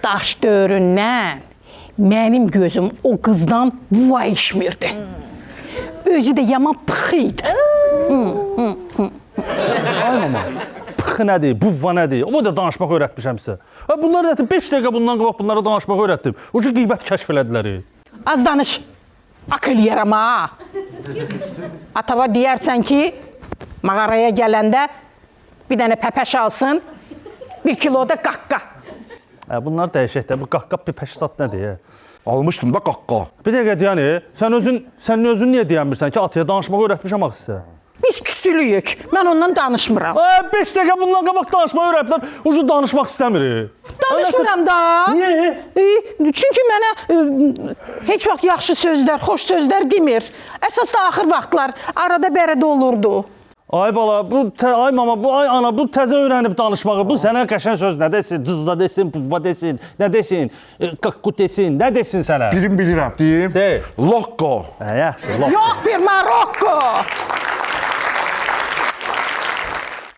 daş dövründən mənim gözüm o qızdan buva içmirdi. Özü də yaman pıx idi. Ay mama, pıx nədir, buvva nədir? O da danışmaq öyrətmişəm sizə. Bunlar da 5 dəqiqə bundan qabaq bunlara danışmaq öyrətdim. O ki, qeybət kəşf elədilər. Az danış, akıl yerəm ha. Atava deyərsən ki, mağaraya gələndə bir dənə pəpəş alsın, 1 kilo da qaqqa. Bunlar dəyişək də, bu qaqqa pəpəş sat nədir? Almışdım da qaqqa. Bir dəqiqə deyəni, sən özün niyə deyənmirsən ki, ataya danışmaq öyrətmişəm axı sizə? Biz küsülüyük, mən ondan danışmıram. 5 dəqiqə bundan qabaq danışmaq öyrətdilər, ucu danışmaq istəmir. Danışmıram da. Niyə? Çünki mənə heç vaxt yaxşı sözlər, xoş sözlər demir. Əsas da axır vaxtlar arada bərədə olurdu. Ay bala, ay mama, ay ana, bu təzə öyrənib danışmağı, bu sənə qəşəng söz nə desin? Cızza desin, puvva desin, nə desin? Qaqqu desin, nə desin sənə? Birim bilirəm, deyim. De. Lokko. Yaxşı, lokko. Yox bir Marokko.